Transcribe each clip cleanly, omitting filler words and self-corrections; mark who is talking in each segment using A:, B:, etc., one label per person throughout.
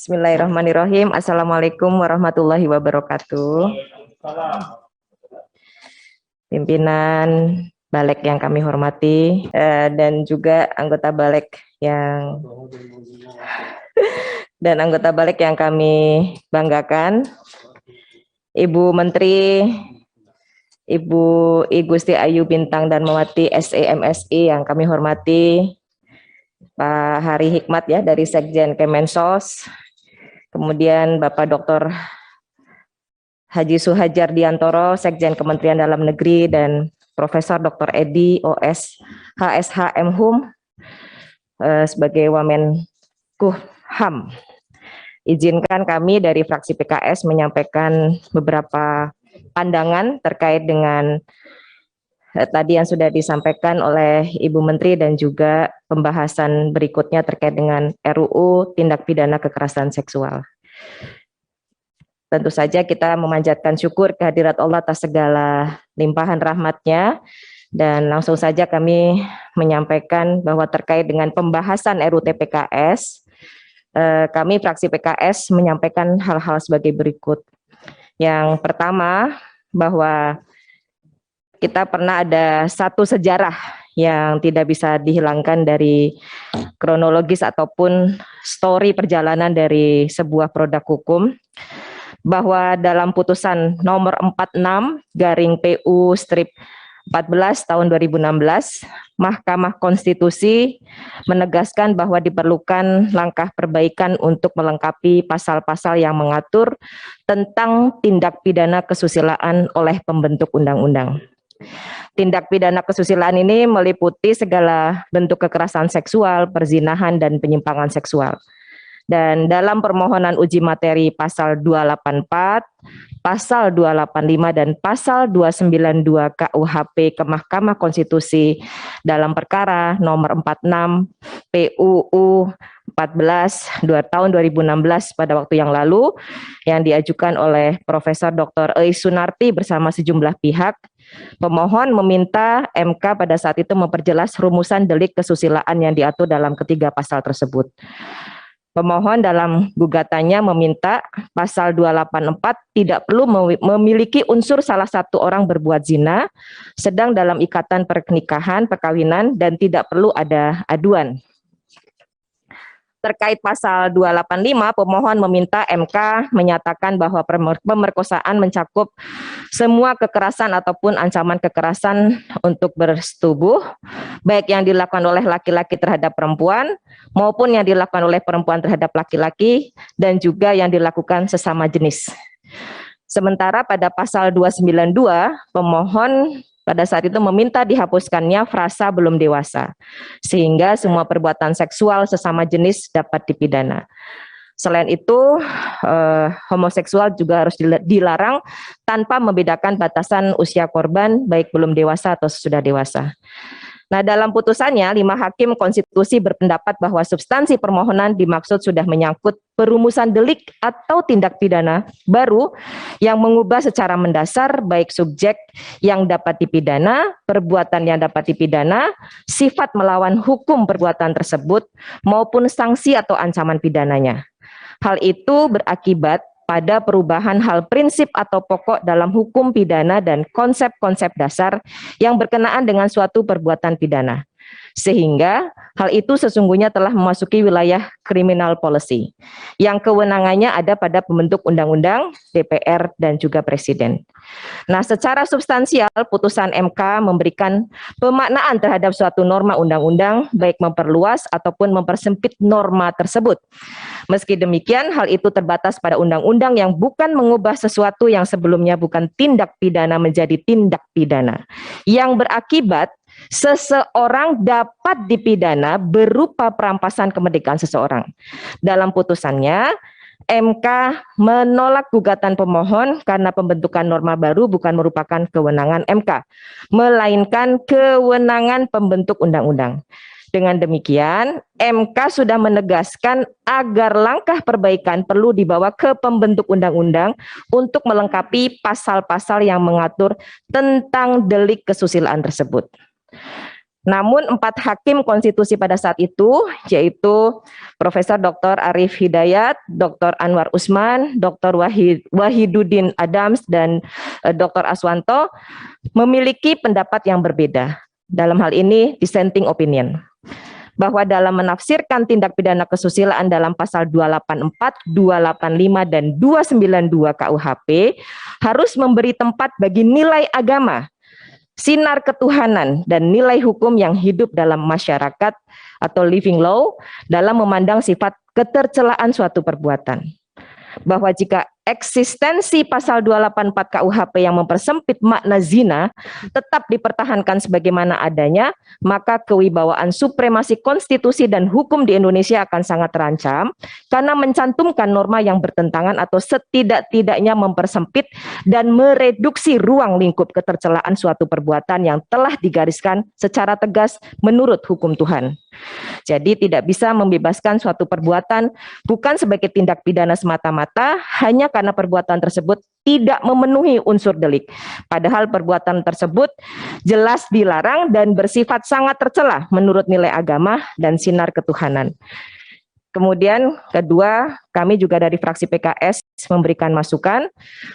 A: Bismillahirrahmanirrahim. Assalamualaikum warahmatullahi wabarakatuh. Pimpinan Balik yang kami hormati dan juga anggota Balik yang kami banggakan, Ibu Menteri, Ibu I Gusti Ayu Bintang Darmawati SEMSI yang kami hormati, Pak Hari Hikmat ya dari Sekjen Kemensos, kemudian Bapak Dr. Haji Suhajar Diantoro, Sekjen Kementerian Dalam Negeri, dan Profesor Dr. Edi OS HSH Mhum sebagai Wamenkumham. Izinkan kami dari fraksi PKS menyampaikan beberapa pandangan terkait dengan tadi yang sudah disampaikan oleh Ibu Menteri dan juga pembahasan berikutnya terkait dengan RUU Tindak Pidana Kekerasan Seksual. Tentu saja kita memanjatkan syukur kehadirat Allah atas segala limpahan rahmat-Nya, dan langsung saja kami menyampaikan bahwa terkait dengan pembahasan RUU TPKS, kami fraksi PKS menyampaikan hal-hal sebagai berikut. Yang pertama, bahwa kita pernah ada satu sejarah yang tidak bisa dihilangkan dari kronologis ataupun story perjalanan dari sebuah produk hukum, bahwa dalam putusan nomor 46/PU/14 tahun 2016, Mahkamah Konstitusi menegaskan bahwa diperlukan langkah perbaikan untuk melengkapi pasal-pasal yang mengatur tentang tindak pidana kesusilaan oleh pembentuk undang-undang. Tindak pidana kesusilaan ini meliputi segala bentuk kekerasan seksual, perzinahan, dan penyimpangan seksual. Dan dalam permohonan uji materi pasal 284, pasal 285, dan pasal 292 KUHP ke Mahkamah Konstitusi dalam perkara nomor 46 PUU 14 tahun 2016 pada waktu yang lalu yang diajukan oleh Profesor Dr. Eis Sunarti bersama sejumlah pihak, pemohon meminta MK pada saat itu memperjelas rumusan delik kesusilaan yang diatur dalam ketiga pasal tersebut. Pemohon dalam gugatannya meminta pasal 284 tidak perlu memiliki unsur salah satu orang berbuat zina sedang dalam ikatan pernikahan, perkawinan, dan tidak perlu ada aduan. Terkait pasal 285, pemohon meminta MK menyatakan bahwa pemerkosaan mencakup semua kekerasan ataupun ancaman kekerasan untuk bersetubuh, baik yang dilakukan oleh laki-laki terhadap perempuan maupun yang dilakukan oleh perempuan terhadap laki-laki dan juga yang dilakukan sesama jenis. Sementara pada pasal 292, pemohon pada saat itu meminta dihapuskannya frasa belum dewasa, sehingga semua perbuatan seksual sesama jenis dapat dipidana. Selain itu, homoseksual juga harus dilarang tanpa membedakan batasan usia korban, baik belum dewasa atau sudah dewasa. Nah, dalam putusannya, 5 hakim konstitusi berpendapat bahwa substansi permohonan dimaksud sudah menyangkut perumusan delik atau tindak pidana baru yang mengubah secara mendasar baik subjek yang dapat dipidana, perbuatan yang dapat dipidana, sifat melawan hukum perbuatan tersebut, maupun sanksi atau ancaman pidananya. Hal itu berakibat pada perubahan hal prinsip atau pokok dalam hukum pidana dan konsep-konsep dasar yang berkenaan dengan suatu perbuatan pidana. Sehingga hal itu sesungguhnya telah memasuki wilayah criminal policy yang kewenangannya ada pada pembentuk undang-undang, DPR, dan juga Presiden. Nah, secara substansial putusan MK memberikan pemaknaan terhadap suatu norma undang-undang, baik memperluas ataupun mempersempit norma tersebut. Meski demikian, hal itu terbatas pada undang-undang yang bukan mengubah sesuatu yang sebelumnya bukan tindak pidana menjadi tindak pidana, yang berakibat seseorang dapat dipidana berupa perampasan kemerdekaan seseorang. Dalam putusannya, MK menolak gugatan pemohon karena pembentukan norma baru bukan merupakan kewenangan MK, melainkan kewenangan pembentuk undang-undang. Dengan demikian, MK sudah menegaskan agar langkah perbaikan perlu dibawa ke pembentuk undang-undang untuk melengkapi pasal-pasal yang mengatur tentang delik kesusilaan tersebut. Namun 4 hakim konstitusi pada saat itu, yaitu Profesor Dr. Arif Hidayat, Dr. Anwar Usman, Dr. Wahiduddin Adams, dan Dr. Aswanto, memiliki pendapat yang berbeda. Dalam hal ini, dissenting opinion. Bahwa dalam menafsirkan tindak pidana kesusilaan dalam pasal 284, 285, dan 292 KUHP, harus memberi tempat bagi nilai agama, sinar ketuhanan, dan nilai hukum yang hidup dalam masyarakat atau living law dalam memandang sifat ketercelaan suatu perbuatan. Bahwa jika eksistensi pasal 284 KUHP yang mempersempit makna zina tetap dipertahankan sebagaimana adanya, maka kewibawaan supremasi konstitusi dan hukum di Indonesia akan sangat terancam karena mencantumkan norma yang bertentangan atau setidak-tidaknya mempersempit dan mereduksi ruang lingkup ketercelaan suatu perbuatan yang telah digariskan secara tegas menurut hukum Tuhan. Jadi tidak bisa membebaskan suatu perbuatan bukan sebagai tindak pidana semata-mata hanya karena perbuatan tersebut tidak memenuhi unsur delik. Padahal perbuatan tersebut jelas dilarang dan bersifat sangat tercela menurut nilai agama dan sinar ketuhanan. Kemudian kedua, kami juga dari fraksi PKS memberikan masukan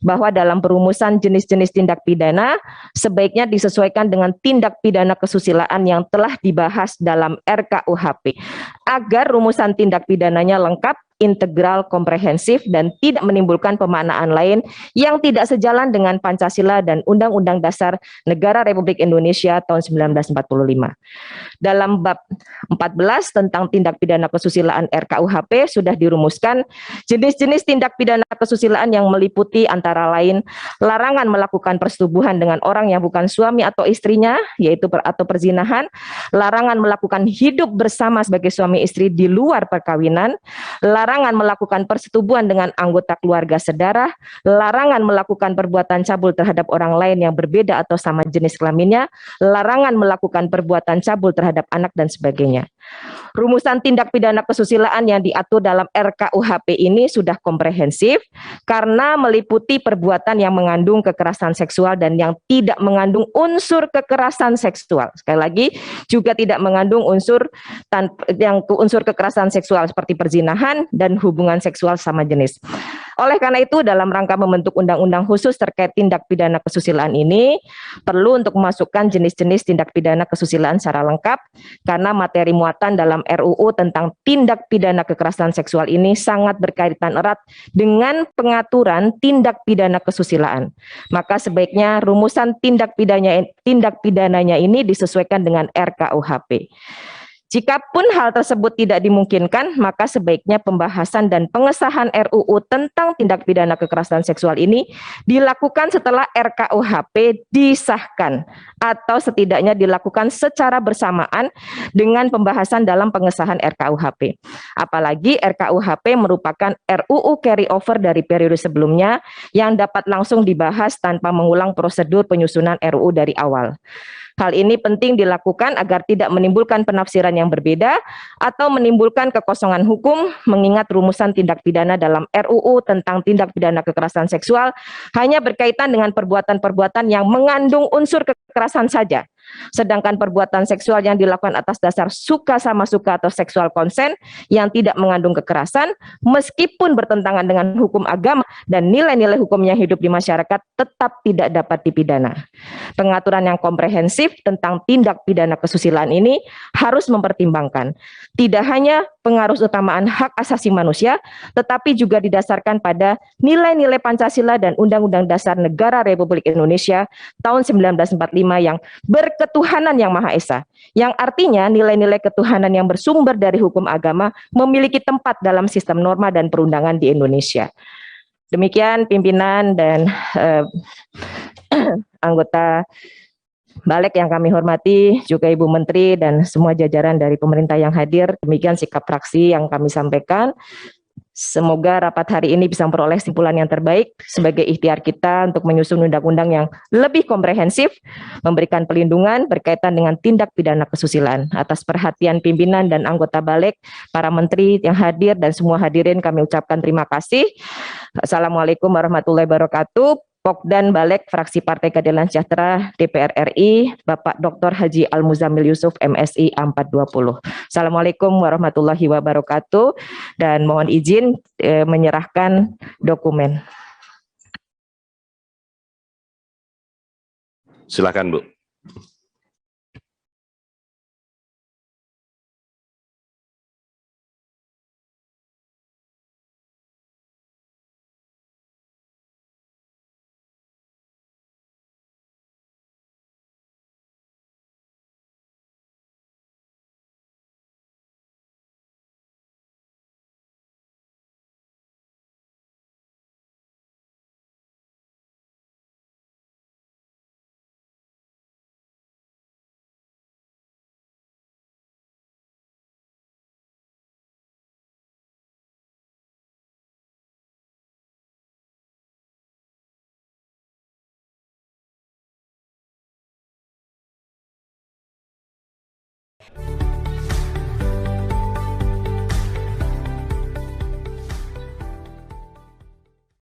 A: bahwa dalam perumusan jenis-jenis tindak pidana sebaiknya disesuaikan dengan tindak pidana kesusilaan yang telah dibahas dalam RKUHP agar rumusan tindak pidananya lengkap, integral, komprehensif, dan tidak menimbulkan pemaknaan lain yang tidak sejalan dengan Pancasila dan Undang-Undang Dasar Negara Republik Indonesia tahun 1945. Dalam bab 14 tentang tindak pidana kesusilaan RKUHP sudah dirumuskan jenis-jenis tindak pidana kesusilaan yang meliputi antara lain larangan melakukan persetubuhan dengan orang yang bukan suami atau istrinya, yaitu atau perzinahan, larangan melakukan hidup bersama sebagai suami istri di luar perkawinan, larangan melakukan persetubuhan dengan anggota keluarga saudara, larangan melakukan perbuatan cabul terhadap orang lain yang berbeda atau sama jenis kelaminnya, larangan melakukan perbuatan cabul terhadap anak, dan sebagainya. Rumusan tindak pidana kesusilaan yang diatur dalam RKUHP ini sudah komprehensif karena meliputi perbuatan yang mengandung kekerasan seksual dan yang tidak mengandung unsur kekerasan seksual. Sekali lagi, juga tidak mengandung unsur kekerasan seksual seperti perzinahan dan hubungan seksual sama jenis. Oleh karena itu, dalam rangka membentuk undang-undang khusus terkait tindak pidana kesusilaan ini, perlu untuk memasukkan jenis-jenis tindak pidana kesusilaan secara lengkap, karena materi muatan dalam RUU tentang tindak pidana kekerasan seksual ini sangat berkaitan erat dengan pengaturan tindak pidana kesusilaan. Maka sebaiknya rumusan tindak pidananya ini disesuaikan dengan RKUHP. Jikapun hal tersebut tidak dimungkinkan, maka sebaiknya pembahasan dan pengesahan RUU tentang tindak pidana kekerasan seksual ini dilakukan setelah RKUHP disahkan atau setidaknya dilakukan secara bersamaan dengan pembahasan dalam pengesahan RKUHP. Apalagi RKUHP merupakan RUU carryover dari periode sebelumnya yang dapat langsung dibahas tanpa mengulang prosedur penyusunan RUU dari awal. Hal ini penting dilakukan agar tidak menimbulkan penafsiran yang berbeda atau menimbulkan kekosongan hukum, mengingat rumusan tindak pidana dalam RUU tentang tindak pidana kekerasan seksual hanya berkaitan dengan perbuatan-perbuatan yang mengandung unsur kekerasan saja. Sedangkan perbuatan seksual yang dilakukan atas dasar suka sama suka atau seksual konsen yang tidak mengandung kekerasan, meskipun bertentangan dengan hukum agama dan nilai-nilai hukum yang hidup di masyarakat, tetap tidak dapat dipidana. Pengaturan yang komprehensif tentang tindak pidana kesusilaan ini harus mempertimbangkan tidak hanya pengaruh utamaan hak asasi manusia, tetapi juga didasarkan pada nilai-nilai Pancasila dan Undang-Undang Dasar Negara Republik Indonesia tahun 1945 yang berketuhanan yang Maha Esa, yang artinya nilai-nilai ketuhanan yang bersumber dari hukum agama memiliki tempat dalam sistem norma dan perundangan di Indonesia. Demikian pimpinan dan anggota Balik yang kami hormati, juga Ibu Menteri dan semua jajaran dari pemerintah yang hadir. Demikian sikap fraksi yang kami sampaikan. Semoga rapat hari ini bisa memperoleh kesimpulan yang terbaik sebagai ikhtiar kita untuk menyusun undang-undang yang lebih komprehensif, memberikan perlindungan berkaitan dengan tindak pidana kesusilaan. Atas perhatian pimpinan dan anggota Balik, para menteri yang hadir dan semua hadirin kami ucapkan terima kasih. Assalamualaikum warahmatullahi wabarakatuh. Pokdan Balek fraksi Partai Keadilan Sejahtera DPR RI, Bapak Dr. Haji Al-Muzammil Yusuf MSI A420. Assalamualaikum warahmatullahi wabarakatuh, dan mohon izin menyerahkan dokumen.
B: Silakan, Bu.